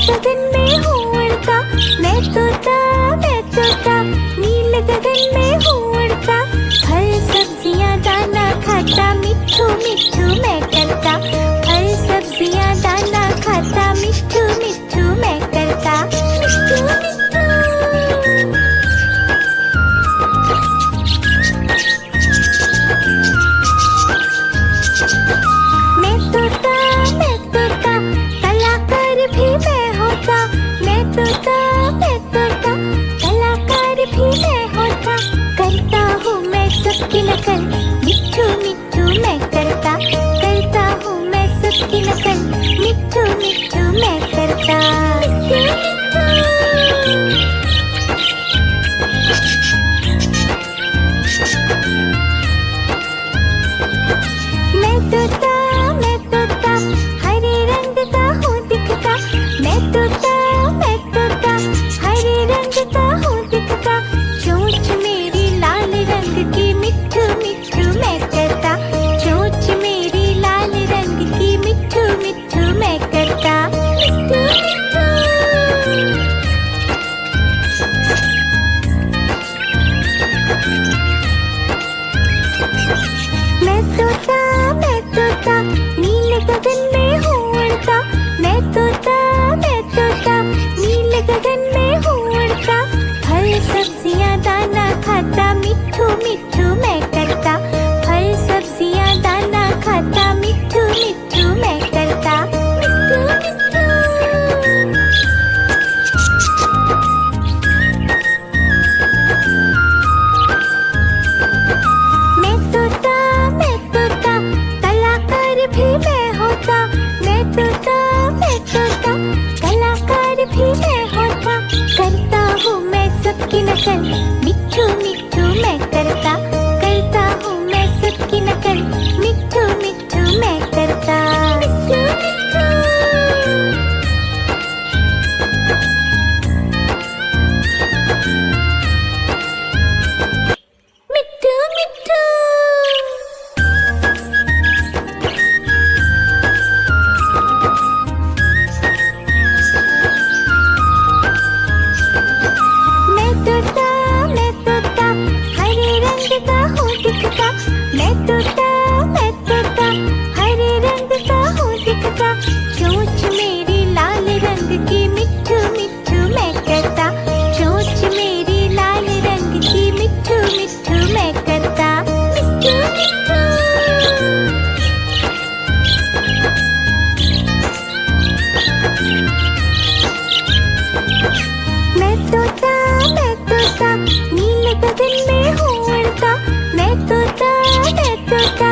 गगन में हूँ उड़ता, मैं तोता नील गगन में हूँ उड़ता। फल सब्जियाँ दाना खाता, मिट्ठू मिट्ठू मैं करता। फल सब्जियाँ दाना खाता, मिट्ठू मिट्ठू मैं करता। मिट्ठू मिट्ठू। मैं तोता कलाकार भी मैं होता। मैं तोता कलाकार भी मैं होता। करता हूँ मैं सबकी नकल, मिट्ठू मिट्ठू मैं करता। करता हूँ मैं सबकी नकल, मिट्ठू मिट्ठू मैं करता। मैं तोता हरे रंग का हूँ दिखता। मैं तोता हरे रंग का हूँ दिखता। चोंच मेरी लाल रंग की, मिट्ठू मिट्ठू मैं करता। चोंच मेरी लाल रंग की, मिट्ठू मिट्ठू मैं करता। मिट्ठू मिट्ठू। मैं तोता नील गगन में हूँ उड़ता। मैं तोता नील गगन में हूँ उड़ता। फल सब्जियाँ दाना खाता, मिट्ठू मिट्ठू मैं करता। फल सब्जियाँ दाना खाता, मिट्ठू मिट्ठू मैं करता। मिट्ठू मिट्ठू। मैं तोता कलाकार भी मैं होता। मैं तोता कलाकार भी मैं होता। करता हूँ मैं सबकी नकल, मिट्ठू मिट्ठू मैं करता। करता हूँ मैं सबकी नकल, मिट्ठू मिट्ठू मैं करता। मिट्ठू मिट्ठू। मिट्ठू मिट्ठू। मैं तोता हरे रंग का हूँ दिखता। मैं तोता हरे रंग का हूँ दिखता। चोंच मेरी लाल रंग की, मिट्ठू मिट्ठू मैं करता। चोंच मेरी लाल रंग की, मिट्ठू मिट्ठू मैं करता। मिट्ठू मिट्ठू। मैं तोता नील गगन में हूँ उड़ता। मैं तोता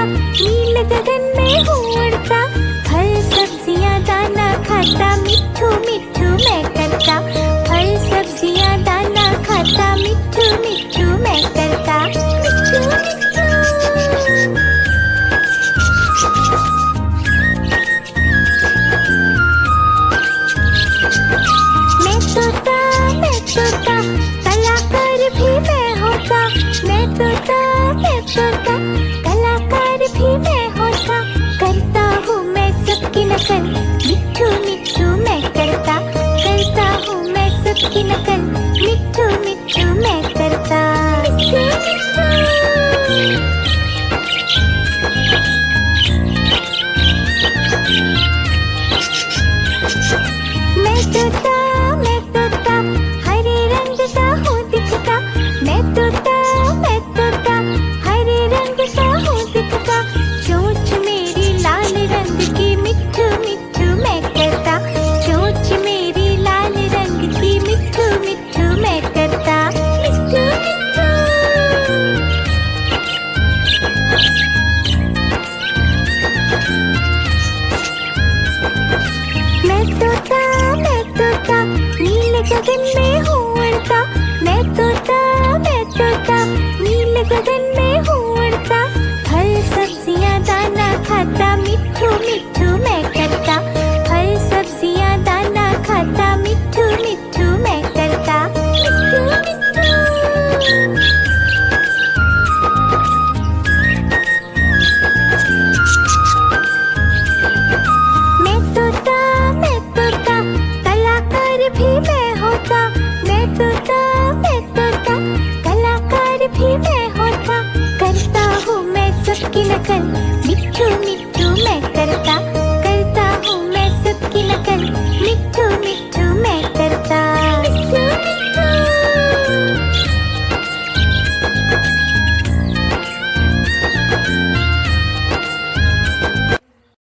नील गगन में हूँ उड़ता। फल सब्जियाँ दाना खाता, मिट्ठू मिट्ठू मैं करता। फल सब्जियाँ दाना खाता, मिट्ठू मिट्ठू मैं करता। मिट्ठू मिट्ठू। मैं तोता कलाकार भी मैं होता। मैं तोता कलाकार भी मैं होता। करता हूँ मैं सबकी नकल, मिट्ठू मिट्ठू मैं करता। करता हूँ मैं सबकी नकल, मिट्ठू मिट्ठू मैं करता। मिट्ठू मिट्ठू। मैं तोता हरे रंग का हूँ दिखता। मैं तोता हरे रंग का हूँ दिखता। चोंच मेरी लाल रंग की, मिट्ठू मिट्ठू मैं करता। चोंच मेरी लाल रंग की, मिट्ठू मिट्ठू मैं करता। मिट्ठू मिट्ठू। मैं तोता नील गगन में